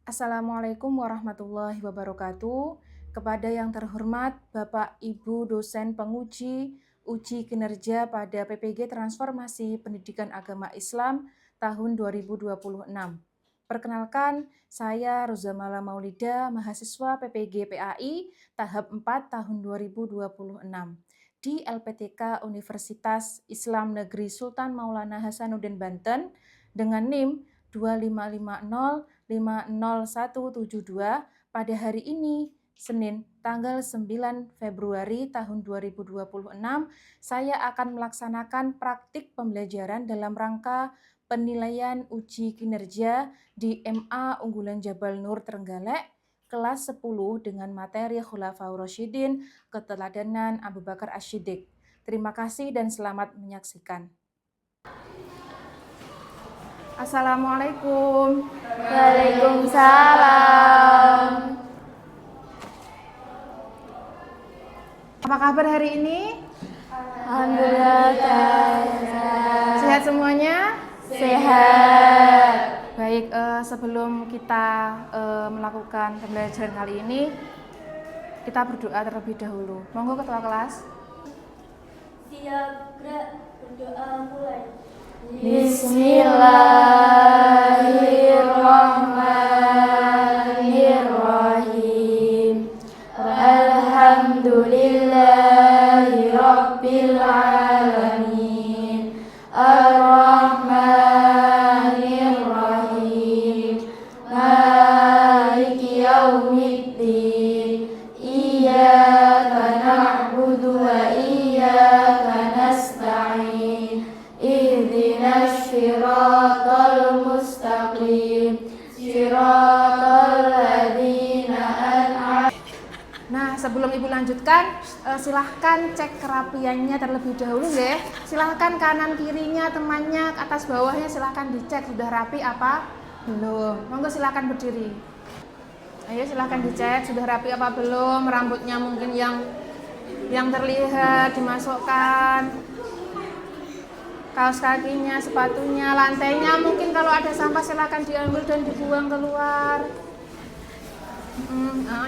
Assalamualaikum warahmatullahi wabarakatuh. Kepada yang terhormat Bapak Ibu dosen penguji uji kinerja pada PPG Transformasi Pendidikan Agama Islam tahun 2026. Perkenalkan, saya Rozamala Maulida, mahasiswa PPG PAI tahap 4 tahun 2026 di LPTK Universitas Islam Negeri Sultan Maulana Hasanuddin Banten dengan NIM 2550507172 pada hari ini, Senin, tanggal 9 Februari tahun 2026, saya akan melaksanakan praktik pembelajaran dalam rangka penilaian uji kinerja di MA Unggulan Jabal Nur Trenggalek, kelas 10 dengan materi Khulafaur Rasyidin, keteladanan Abu Bakar Asy-Syiddiq. Terima kasih dan selamat menyaksikan. Assalamualaikum. Waalaikumsalam. Apa kabar hari ini? Alhamdulillah. Sehat semuanya? Sehat. Baik, sebelum kita melakukan pembelajaran kali ini, kita berdoa terlebih dahulu. Monggo ketua kelas. Siap, gerak, berdoa mulai. Bismillahirrahmanirrahim. Alhamdulillahi Rabbil alamin. Ar-Rahmanir-Rahim. Maliki yaumiddin. Iyyaka na'budu wa iyyaka nasta'in. Ihdinas siratal mustaqim. Siratal ladzina an'amta. Nah, sebelum Ibu lanjutkan, silahkan cek kerapiannya terlebih dahulu ya. Silahkan kanan kirinya, temannya, atas bawahnya silahkan dicek sudah rapi apa belum. Monggo silahkan berdiri. Ayo silahkan dicek sudah rapi apa belum. Rambutnya mungkin yang terlihat dimasukkan. Kaos kakinya, sepatunya, lantainya mungkin kalau ada sampah silahkan diambil dan dibuang keluar.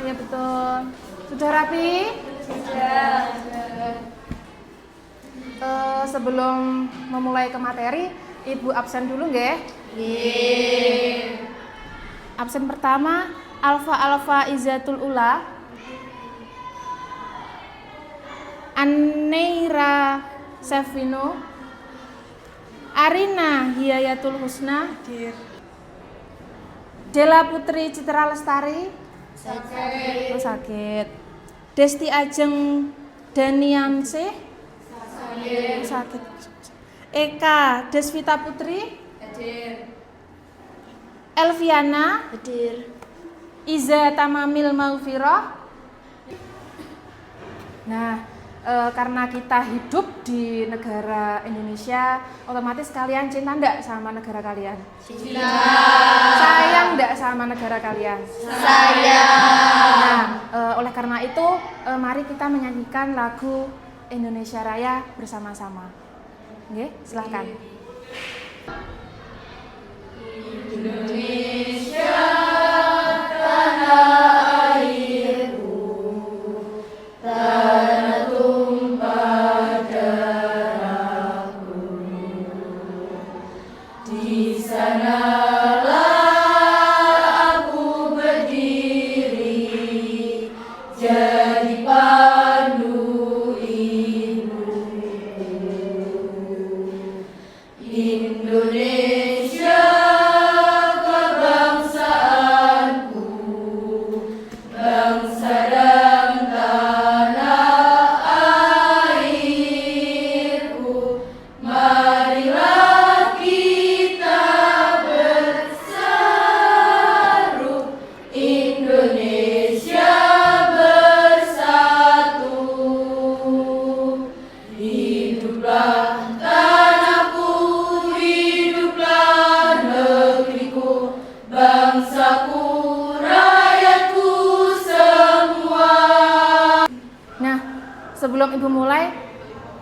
Ya betul. Sudah rapi? Sudah. Sebelum memulai ke materi, Ibu absen dulu nggih? Nggih. Absen pertama, Alfa Izzatul Ula, Aneira Sevino, Arina Hiyayatul Husna, Dela Putri Citra Lestari, sakit. Desti Ajeng Danianse, sakit. Eka Desvita Putri, Hadir. Elviana, Hadir. Iza Tamamil Maufirah. Nah, karena kita hidup di negara Indonesia, otomatis kalian cinta enggak sama negara kalian? Cinta. Sayang enggak sama negara kalian? Sayang. Nah, oleh karena itu, mari kita menyanyikan lagu Indonesia Raya bersama-sama. Oke, silahkan. Indonesia tanah airku, tanah tumpah darahku. Di sanalah aku berdiri, jadi pandu ibuku. Indonesia kebangsaanku, bangsa dan tanah airku. Marilah kita berseru, Indonesia bersatu. Hiduplah tanahku, hiduplah negeriku, bangsaku, rakyatku semua. Nah, sebelum Ibu mulai,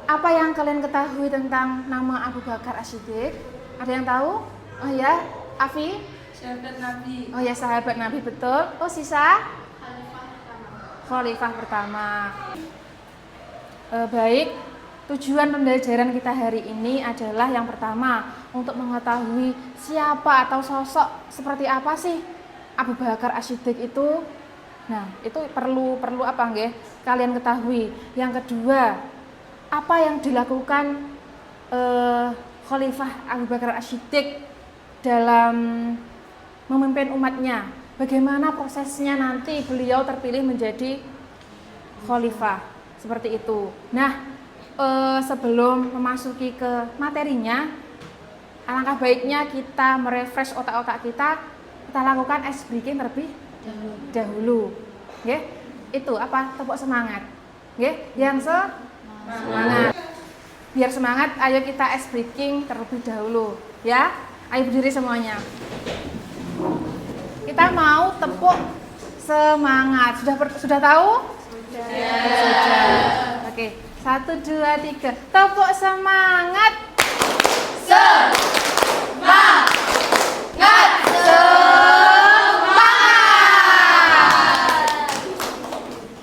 apa yang kalian ketahui tentang nama Abu Bakar Asy-Syiddiq? Ada yang tahu? Oh ya, Afi? Sahabat Nabi. Oh ya, sahabat Nabi, betul. Oh, sisa? Khalifah pertama. Baik, tujuan pembelajaran kita hari ini adalah yang pertama untuk mengetahui siapa atau sosok seperti apa sih Abu Bakar As-Siddiq itu. Nah, itu perlu apa nggih? Kalian ketahui. Yang kedua, apa yang dilakukan Khalifah Abu Bakar As-Siddiq dalam memimpin umatnya? Bagaimana prosesnya nanti beliau terpilih menjadi khalifah, seperti itu. Nah, sebelum memasuki ke materinya, alangkah baiknya kita merefresh otak-otak kita lakukan ice breaking terlebih dahulu. Nggih? Itu apa? Tepuk semangat. Nggih? Yang semangat. Biar semangat, ayo kita ice breaking terlebih dahulu, ya. Ayo berdiri semuanya. Kita mau tepuk semangat. Sudah tahu? Sudah. Oke, 1, 2, 3. Tepuk semangat. Semangat.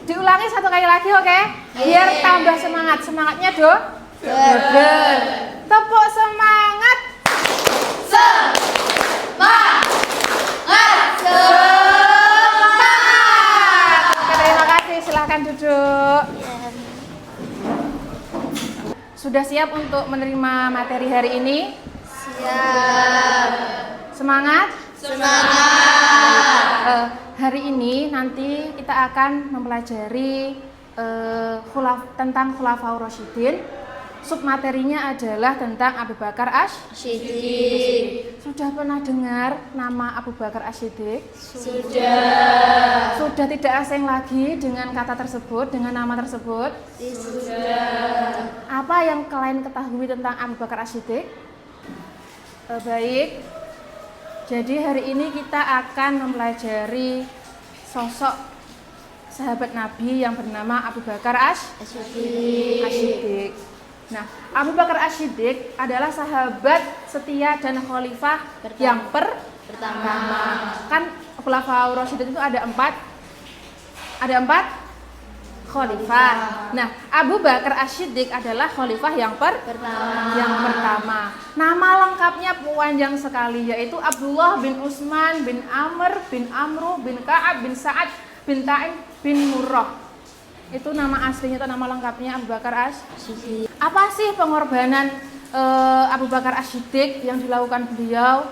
Diulangi 1 kali lagi, oke? Biar tambah semangat. Semangatnya double. Tepuk semangat. Terima kasih, silahkan duduk. Sudah siap untuk menerima materi hari ini? Siap. Semangat? Semangat. Hari ini nanti kita akan mempelajari tentang Khulafaur Rasyidin. Submaterinya adalah tentang Abu Bakar As-Siddiq. Sudah pernah dengar nama Abu Bakar As-Siddiq? Sudah. Sudah tidak asing lagi dengan kata tersebut, dengan nama tersebut? Sudah. Apa yang kalian ketahui tentang Abu Bakar As-Siddiq? Baik. Jadi hari ini kita akan mempelajari sosok sahabat Nabi yang bernama Abu Bakar As-Siddiq. Nah, Abu Bakar As-Siddiq adalah sahabat setia dan khalifah yang pertama. Kan Khulafaur Rasyidin itu ada 4 khalifah. Nah, Abu Bakar As-Siddiq adalah khalifah yang pertama. Nama lengkapnya panjang sekali, yaitu Abdullah bin Utsman bin Amr bin Amru bin Ka'ab bin Sa'ad bin Ta'im bin Murrah. Itu nama aslinya atau nama lengkapnya Abu Bakar As-Siddiq. Apa sih pengorbanan Abu Bakar As-Siddiq yang dilakukan beliau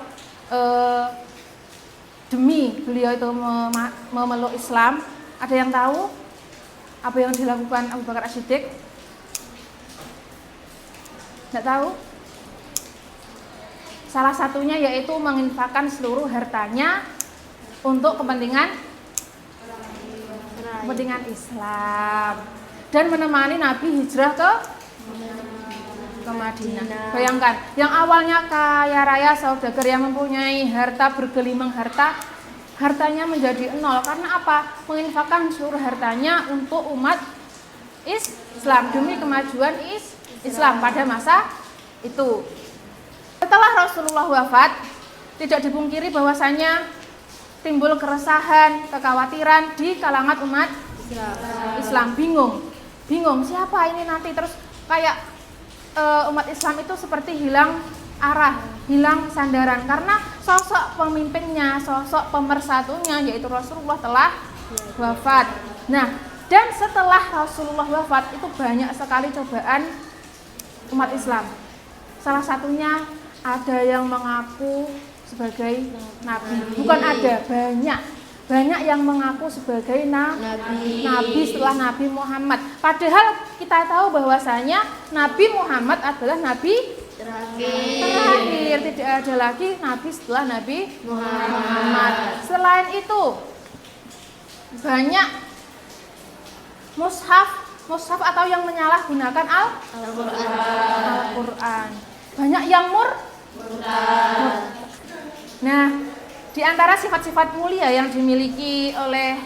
demi beliau itu memeluk Islam? Ada yang tahu apa yang dilakukan Abu Bakar As-Siddiq? Tidak tahu? Salah satunya yaitu menginfakkan seluruh hartanya untuk kepentingan Islam dan menemani Nabi hijrah ke Madinah. Bayangkan, yang awalnya kaya raya saudagar yang mempunyai harta bergelimang hartanya menjadi 0 karena apa? Menginfakkan seluruh hartanya untuk umat Islam demi kemajuan Islam pada masa itu. Setelah Rasulullah wafat, tidak dipungkiri bahwasanya timbul keresahan, kekhawatiran di kalangan umat Islam. Bingung siapa ini nanti, terus kayak umat Islam itu seperti hilang arah, hilang sandaran karena sosok pemimpinnya, sosok pemersatunya yaitu Rasulullah telah wafat. Nah, dan setelah Rasulullah wafat itu banyak sekali cobaan umat Islam. Salah satunya ada yang mengaku sebagai nabi. Bukan ada, banyak yang mengaku sebagai nabi setelah Nabi Muhammad. Padahal kita tahu bahwasanya Nabi Muhammad adalah nabi terakhir, tidak ada lagi nabi setelah Nabi Muhammad. Selain itu, banyak mushaf atau yang menyalahgunakan Al-Qur'an. Banyak yang murtad. Nah, di antara sifat-sifat mulia yang dimiliki oleh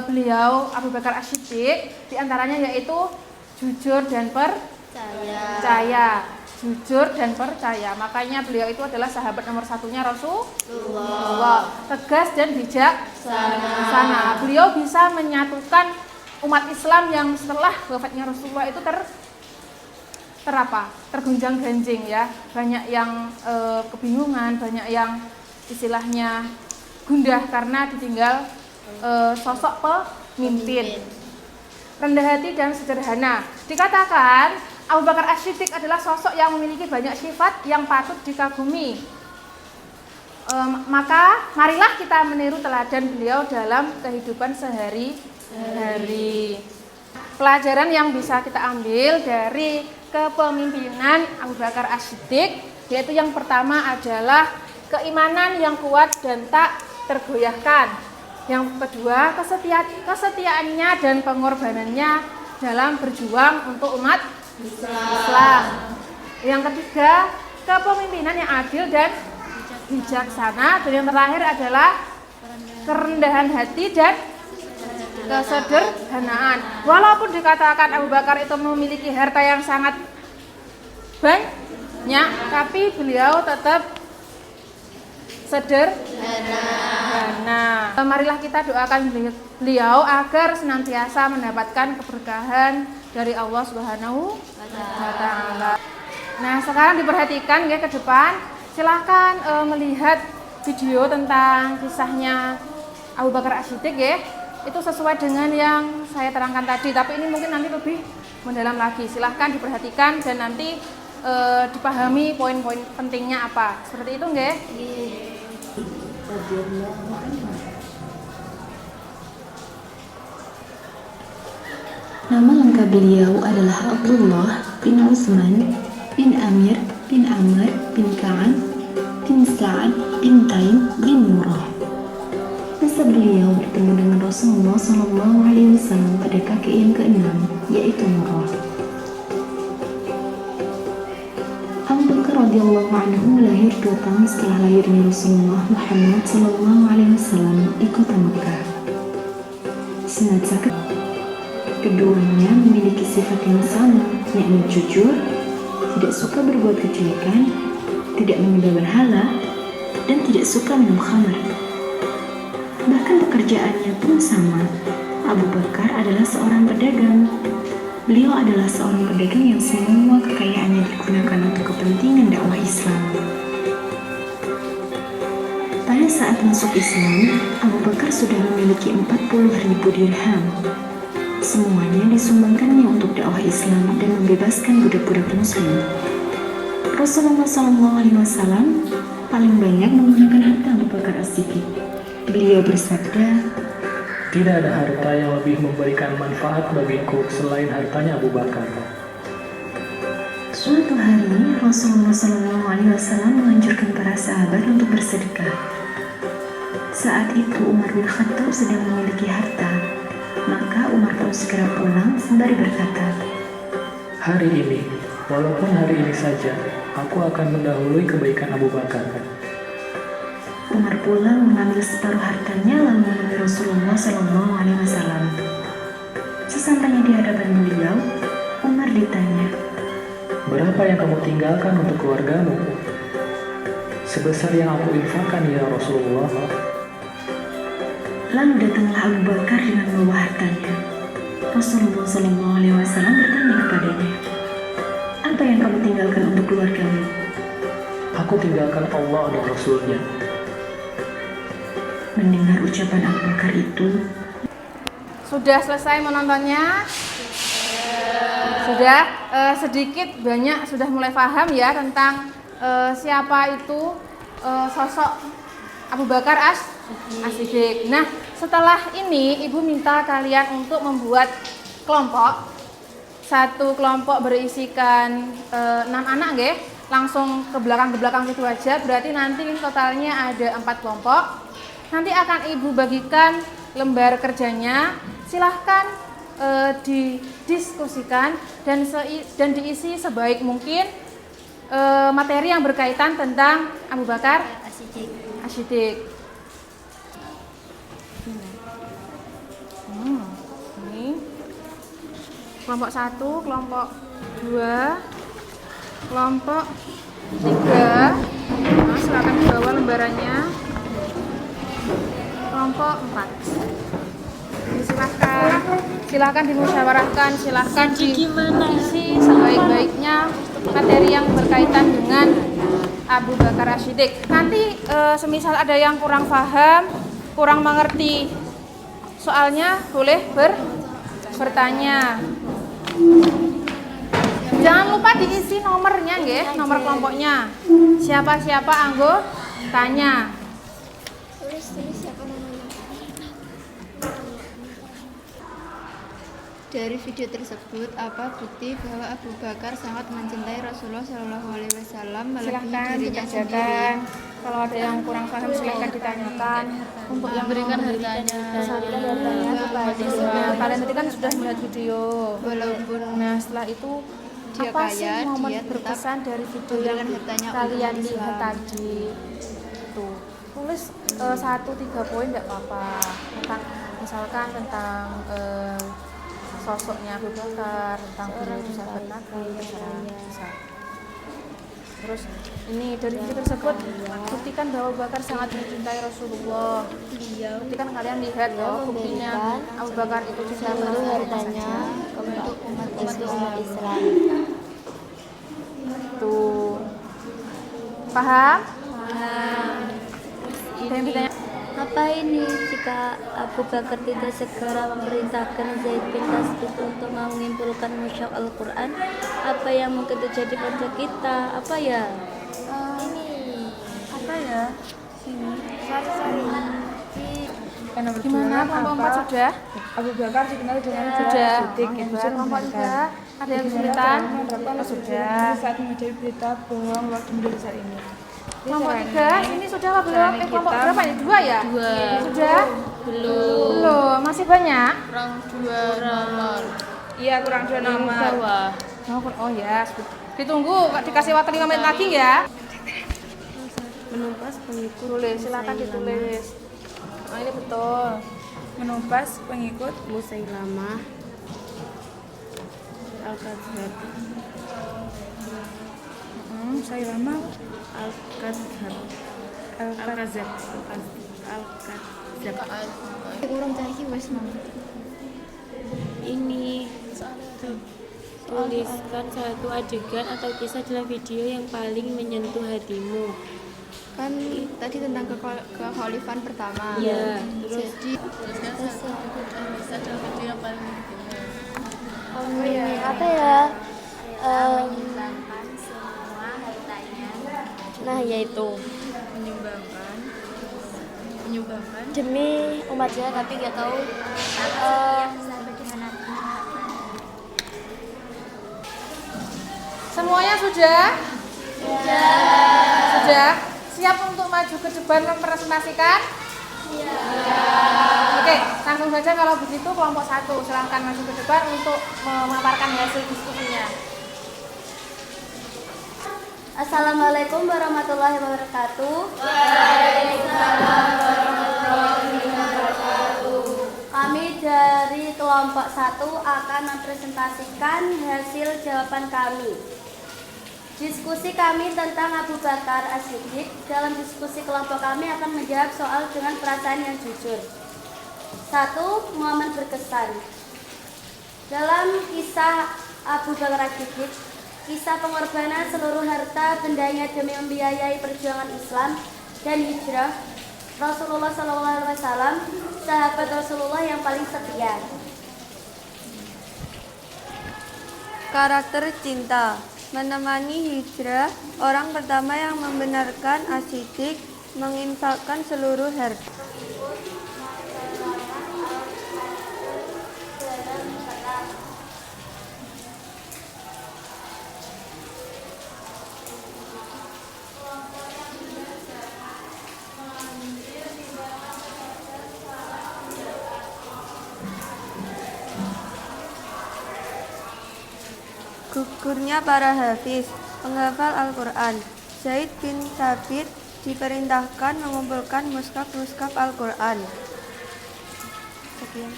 beliau Abu Bakar As-Siddiq, di antaranya yaitu jujur dan percaya. jujur dan percaya. Makanya beliau itu adalah sahabat nomor satunya Rasulullah. Tegas dan bijaksana. Beliau bisa menyatukan umat Islam yang setelah wafatnya Rasulullah itu tergonjang-ganjing ya. Banyak yang kebingungan, banyak yang istilahnya gundah karena ditinggal sosok pemimpin. Rendah hati dan sederhana. Dikatakan Abu Bakar As-Siddiq adalah sosok yang memiliki banyak sifat yang patut dikagumi. Maka marilah kita meniru teladan beliau dalam kehidupan sehari-hari. Pelajaran yang bisa kita ambil dari kepemimpinan Abu Bakar As-Siddiq yaitu yang pertama adalah keimanan yang kuat dan tak tergoyahkan. Yang kedua, kesetiaannya dan pengorbanannya dalam berjuang untuk umat Islam. Yang ketiga, kepemimpinan yang adil dan bijaksana. Dan yang terakhir adalah kerendahan hati dan kesederhanaan. Walaupun dikatakan Abu Bakar itu memiliki harta yang sangat banyak, tapi beliau tetap sederhana. Marilah kita doakan beliau agar senantiasa mendapatkan keberkahan dari Allah Subhanahu wa Ta'ala. Nah, sekarang diperhatikan ya ke depan. Silahkan melihat video tentang kisahnya Abu Bakar As-Siddiq ya. Itu sesuai dengan yang saya terangkan tadi, tapi ini mungkin nanti lebih mendalam lagi. Silahkan diperhatikan dan nanti dipahami poin-poin pentingnya apa. Seperti itu nggih? Nama lengkap beliau adalah Abdullah bin Utsman bin Amir bin Amr bin Ka'ab bin Sa'ad bin Taim bin Murrah. Masa beliau bertemu dengan Rasulullah SAW pada kakek yang keenam, yaitu Murrah. Abu Bakar radhiyallahu anhu lahir 2 tahun setelah lahirnya Rasulullah Muhammad SAW di kota Mekah. Senada keduanya memiliki sifat yang sama, yakni jujur, tidak suka berbuat kejelekan, tidak menyembah berhala, dan tidak suka minum khamar. Bahkan pekerjaannya pun sama. Abu Bakar adalah seorang pedagang. Beliau adalah seorang pedagang yang semua kekayaannya digunakan untuk kepentingan dakwah Islam. Pada saat masuk Islam, Abu Bakar sudah memiliki 40.000 dirham. Semuanya disumbangkannya untuk dakwah Islam dan membebaskan budak-budak Muslim. Rasulullah SAW paling banyak menggunakan harta Abu Bakar As-Siddiq. Beliau bersabda, "Tidak ada harta yang lebih memberikan manfaat bagiku selain hartanya Abu Bakar." Suatu hari, Rasulullah SAW menganjurkan para sahabat untuk bersedekah. Saat itu Umar bin Khattab sedang memiliki harta. Maka Umar pun segera pulang sembari berkata, "Hari ini, walaupun hari ini saja, aku akan mendahului kebaikan Abu Bakar." Umar pulang mengambil separuh hartanya lalu menemui Rasulullah SAW. Sesampainya di hadapan beliau, Umar ditanya, "Berapa yang kamu tinggalkan untuk keluargamu?" "Sebesar yang aku infakkan ya Rasulullah." Lalu datanglah Abu Bakar dengan membawa hartanya. Rasulullah SAW bertanya kepadanya, "Apa yang kamu tinggalkan untuk keluargamu?" "Aku tinggalkan Allah dan Rasulnya." Mendengar ucapan Abu Bakar itu, Sudah selesai menontonnya? Sudah sedikit banyak sudah mulai paham ya tentang siapa itu sosok Abu Bakar As-Siddiq. Nah, setelah ini Ibu minta kalian untuk membuat kelompok. Satu kelompok berisikan 6 anak nggih. Langsung ke belakang gitu aja. Berarti nanti totalnya ada 4 kelompok. Nanti akan Ibu bagikan lembar kerjanya. Silahkan didiskusikan dan diisi sebaik mungkin materi yang berkaitan tentang Abu Bakar As-Siddiq. Ini kelompok 1, kelompok 2, Kelompok 3, nah, silakan dibawa lembarannya. Kelompok 4, silahkan dimusyawarahkan, silahkan diisi sebaik-baiknya materi yang berkaitan dengan Abu Bakar As-Siddiq. Nanti semisal ada yang kurang paham, kurang mengerti soalnya, boleh bertanya. Jangan lupa diisi nomornya nggih, nomor kelompoknya. Siapa-siapa anggotanya. Tulis siapa namanya. Dari video tersebut, apa bukti bahwa Abu Bakar sangat mencintai Rasulullah Shallallahu Alaihi Wasallam melebihi Silahkan dirinya sendiri? dikerjakan. Kalau ada yang kurang paham silahkan ditanyakan. Untuk yang Memberikan hartanya kepada Nah, kalian tadi kan sudah melihat video. Walaupun Nah, setelah itu dia apa sih kaya, momen dia tetap berkesan dari video yang memberikan hartanya kalian untuk lihat Islam. tadi? Tuh, tulis 1-3 poin enggak apa-apa. Misalkan tentang sosoknya Abu Bakar, tentang beliau itu sahabat Nabi, terserah bisa. Terus ini dari video tersebut buktikan bahwa Abu Bakar sangat mencintai Rasulullah. Buktikan kalian lihat bahwa buktinya Abu Bakar itu bisa seluruh melakukan hartanya untuk umat Islam. Tuh. Paham? Ada yang ditanya? Apa ini jika Abu Bakar tidak segera memerintahkan Zaid bin Thabit untuk mengumpulkan mushaf Al-Quran? Apa yang mungkin terjadi pada kita? Apa ya? Apa ya? Gimana kelompok 4 sudah? Abu Bakar dikenal dengan Sudah. Siddiq, Oke, yang baik. jujur Kelompok membenarkan. 3 ada yang kesulitan? Sudah. Saat menghadapi berita bohong waktu menjadi saat ini. Kelompok 3 ini sudah apa belum? Kelompok berapa ini? 2 ya? 2. Sudah? Belum. Masih banyak? Kurang 2 nomor. Iya, kurang 2 nomor. Oh ya, ditunggu dikasih waktu 5 menit lagi ya. Menumpas pengikut Tulis, silakan ditulis. Oh, ini betul. Menumpas pengikut Musailamah Al-Kadzdzab. saya lama Al-Kadzdzab. Al-Kadzdzab. Al-Kadzdzab. Kurang cari wes Ini tuliskan satu adegan atau kisah dalam video yang paling menyentuh hatimu. kan tadi tentang kekhalifan pertama. Iya. Jadi Apa ya? Nah, yaitu menyumbangkan demi umatnya, tapi nggak tahu Semuanya sudah? Sudah? Siap untuk maju ke depan mempresentasikan? Oke, langsung saja kalau begitu kelompok 1 silahkan maju ke depan untuk memaparkan hasil diskusinya. Assalamualaikum warahmatullahi wabarakatuh. Kami dari kelompok 1 akan mempresentasikan hasil jawaban kami. Diskusi kami tentang Abu Bakar As-Siddiq. Dalam diskusi kelompok kami akan menjawab soal dengan perasaan yang jujur. 1. Momen berkesan. Dalam kisah Abu Bakar As-Siddiq, kisah pengorbanan seluruh harta bendanya demi membiayai perjuangan Islam dan hijrah Rasulullah SAW, sahabat Rasulullah yang paling setia. Karakter cinta. Menemani hijrah, orang pertama yang membenarkan As-Siddiq menginfakkan seluruh harta. Gugurnya para hafiz, penghafal Al-Quran. Zaid bin Thabit diperintahkan mengumpulkan mushaf-mushaf Al-Quran. Sekian.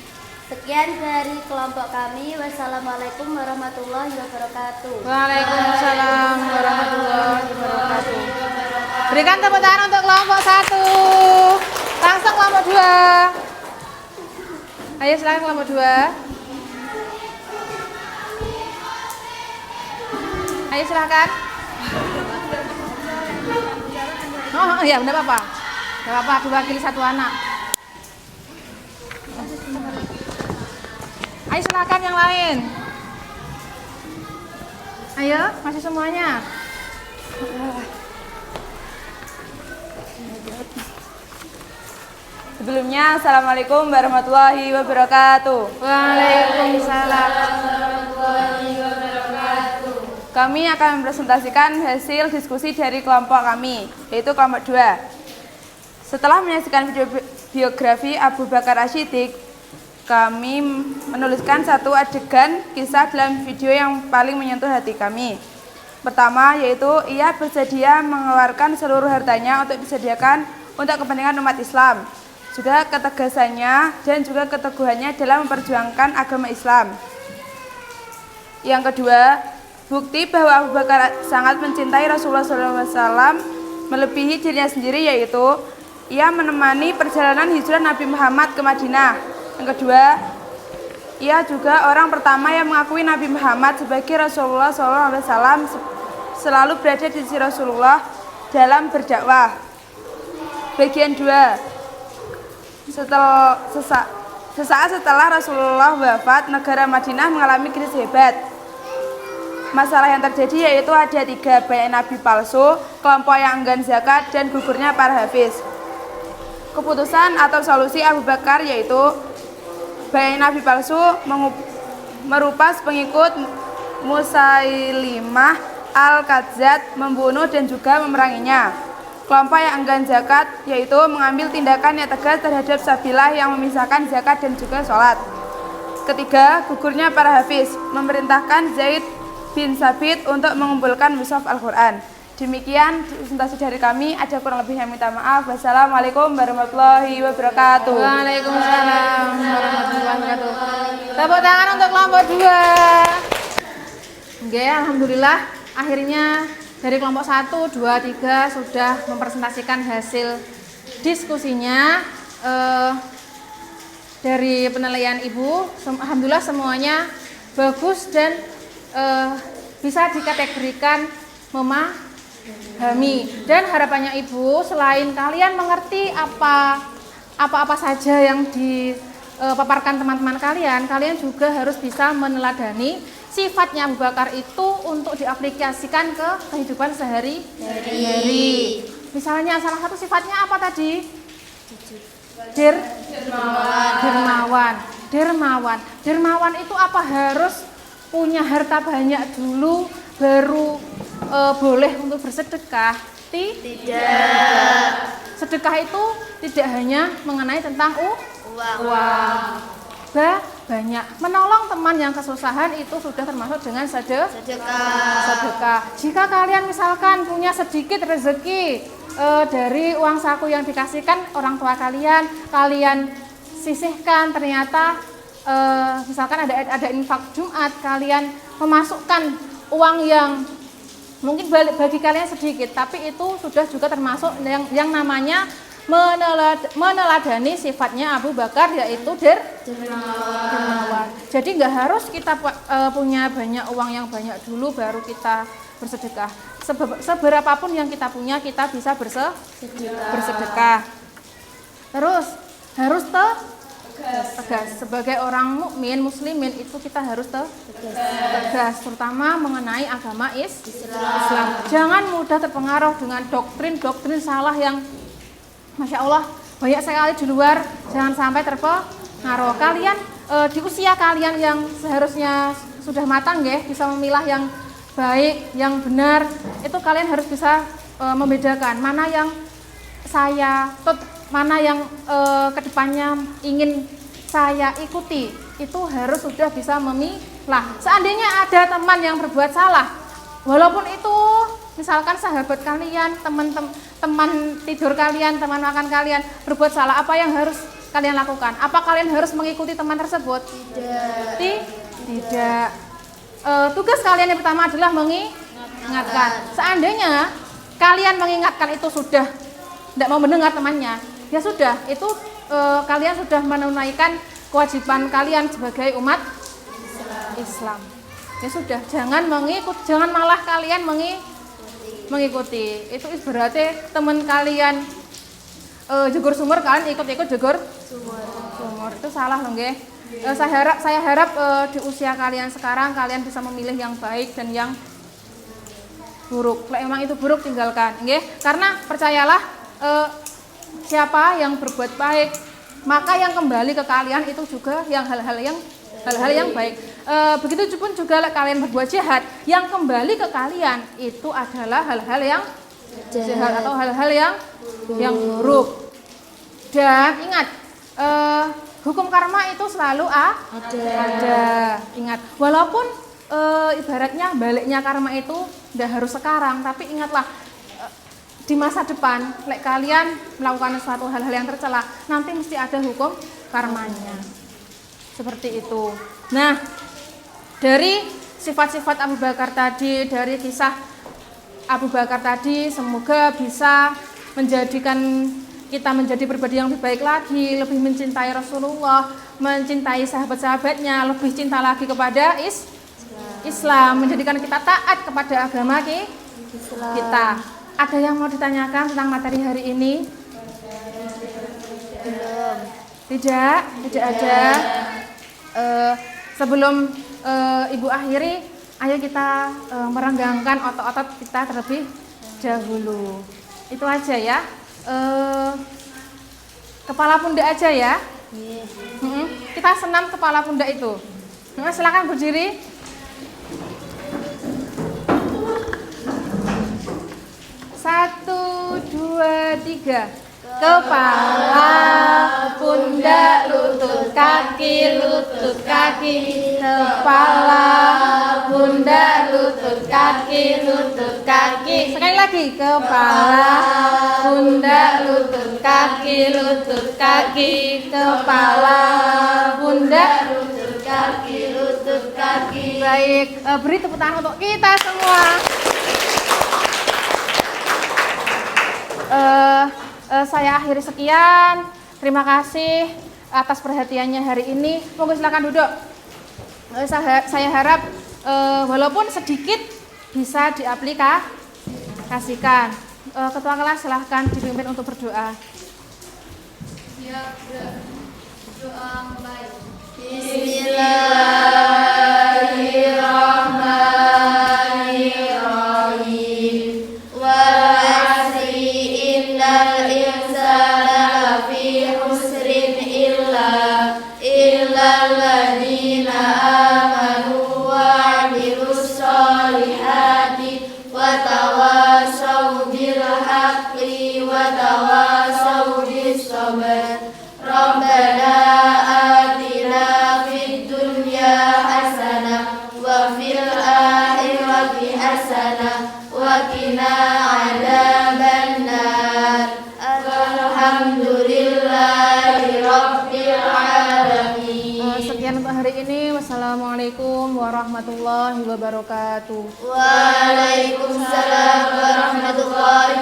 Sekian dari kelompok kami. Wassalamualaikum warahmatullahi wabarakatuh. Waalaikumsalam warahmatullahi wabarakatuh. Berikan tepuk tangan untuk kelompok 1. Langsung kelompok 2. Ayo silakan kelompok 2. Ayo silakan. Oh iya, enggak apa-apa. Enggak apa-apa, diwakili satu anak. Ayo silakan yang lain. Ayo, masih semuanya. Sebelumnya, Assalamualaikum warahmatullahi wabarakatuh. Waalaikumsalam. Kami akan mempresentasikan hasil diskusi dari kelompok kami, yaitu kelompok 2. Setelah menyaksikan video biografi Abu Bakar As-Siddiq, kami menuliskan satu adegan kisah dalam video yang paling menyentuh hati kami. Pertama, yaitu ia bersedia mengeluarkan seluruh hartanya untuk disediakan untuk kepentingan umat Islam. Juga ketegasannya dan juga keteguhannya dalam memperjuangkan agama Islam. Yang kedua, bukti bahwa Abu Bakar sangat mencintai Rasulullah SAW melebihi dirinya sendiri, yaitu ia menemani perjalanan hijrah Nabi Muhammad ke Madinah. Yang kedua, ia juga orang pertama yang mengakui Nabi Muhammad sebagai Rasulullah SAW, selalu berada di sisi Rasulullah dalam berdakwah. Bagian 2. Sesaat setelah Rasulullah wafat, negara Madinah mengalami krisis hebat. Masalah yang terjadi yaitu ada 3, banyak nabi palsu, kelompok yang enggan zakat, dan gugurnya para hafiz. Keputusan atau solusi Abu Bakar yaitu banyak nabi palsu merupas pengikut Musailimah Al-Kadzdzab, membunuh dan juga memeranginya. Kelompok yang enggan zakat yaitu mengambil tindakan yang tegas terhadap sabilah yang memisahkan zakat dan juga sholat. Ketiga, gugurnya para hafiz, memerintahkan Zaid bin Sabit untuk mengumpulkan mushaf Al-Quran. Demikian presentasi dari kami, ada kurang lebihnya minta maaf. Wassalamualaikum warahmatullahi wabarakatuh. Waalaikumsalam warahmatullahi wabarakatuh. Tepuk tangan untuk kelompok 2. Oke, alhamdulillah akhirnya dari kelompok 1, 2, 3 sudah mempresentasikan hasil diskusinya. Dari penilaian Ibu, alhamdulillah semuanya bagus dan bisa dikategorikan memahami. Dan harapannya Ibu, selain kalian mengerti apa saja yang dipaparkan teman-teman kalian, kalian juga harus bisa meneladani sifatnya Abu Bakar itu untuk diaplikasikan ke kehidupan sehari-hari. Misalnya salah satu sifatnya apa tadi? Dermawan itu apa? Harus punya harta banyak dulu baru boleh untuk bersedekah? Tidak. Sedekah itu tidak hanya mengenai tentang uang. Banyak. Menolong teman yang kesusahan itu sudah termasuk dengan sedekah. Jika kalian misalkan punya sedikit rezeki dari uang saku yang dikasihkan orang tua kalian, kalian sisihkan, ternyata misalkan ada infak Jumat, kalian memasukkan uang yang mungkin bagi kalian sedikit, tapi itu sudah juga termasuk yang namanya meneladani sifatnya Abu Bakar, yaitu dermawan. Jadi nggak harus kita punya banyak uang yang banyak dulu baru kita bersedekah. Seberapapun yang kita punya, kita bisa bersedekah. Terus harus tegas. Sebagai orang mukmin muslimin itu kita harus tegas, terutama mengenai agama Islam. Jangan mudah terpengaruh dengan doktrin salah yang Masya Allah banyak sekali di luar. Jangan sampai terpengaruh. Kalian di usia kalian yang seharusnya sudah matang ya, bisa memilah yang baik, yang benar, itu kalian harus bisa membedakan mana yang mana yang kedepannya ingin saya ikuti. Itu harus sudah bisa memilah. Seandainya ada teman yang berbuat salah, walaupun itu misalkan sahabat kalian, teman tidur kalian, teman makan kalian berbuat salah, apa yang harus kalian lakukan? Apa kalian harus mengikuti teman tersebut? Tidak. Tugas kalian yang pertama adalah mengingatkan. Seandainya kalian mengingatkan itu sudah tidak mau mendengar temannya, ya sudah, itu kalian sudah menunaikan kewajiban kalian sebagai umat Islam. Ya sudah, jangan malah kalian mengikuti. Itu berarti teman kalian jegur sumur, kalian ikut-ikut jegur sumur. Itu salah loh nggih. Saya harap di usia kalian sekarang kalian bisa memilih yang baik dan yang buruk. Kalau memang itu buruk tinggalkan, nggih. Karena percayalah, siapa yang berbuat baik, maka yang kembali ke kalian itu juga yang hal-hal yang baik. Begitu pun juga kalian berbuat jahat, yang kembali ke kalian itu adalah hal-hal yang jahat atau hal-hal yang buruk. Dan ingat, hukum karma itu selalu ada. Ingat, walaupun ibaratnya baliknya karma itu tidak harus sekarang, tapi ingatlah, di masa depan, kalian melakukan suatu hal-hal yang tercela, nanti mesti ada hukum karmanya. Seperti itu. Nah, dari sifat-sifat Abu Bakar tadi, dari kisah Abu Bakar tadi, semoga bisa menjadikan kita menjadi pribadi yang lebih baik lagi, lebih mencintai Rasulullah, mencintai sahabat-sahabatnya, lebih cinta lagi kepada Islam, menjadikan kita taat kepada agama kita. Ada yang mau ditanyakan tentang materi hari ini? Tidak ada. Sebelum Ibu akhiri, ayo kita merenggangkan otot-otot kita terlebih dahulu. Itu aja ya. Kepala pundak aja ya. Kita senam kepala pundak itu. Silakan berdiri. 1, 2, 3. Kepala, pundak, lutut kaki. Kepala, pundak, lutut kaki. Sekali lagi, kepala, pundak, lutut kaki. Kepala, pundak, lutut kaki. Baik, beri tepuk tangan untuk kita semua. Saya akhiri sekian. Terima kasih atas perhatiannya hari ini. Monggo silakan duduk. Saya harap walaupun sedikit bisa diaplikasikan. Ketua kelas silahkan dipimpin untuk berdoa. Ya, doa mulai. Bismillahirrahmanirrahim. Rabbana atina fid dunya hasanah wa fil akhirati hasanah wa qina adzabannar. Alhamdulillahi rabbil alamin. Sekian untuk hari ini. Wassalamualaikum warahmatullahi wabarakatuh. Waalaikumsalam warahmatullahi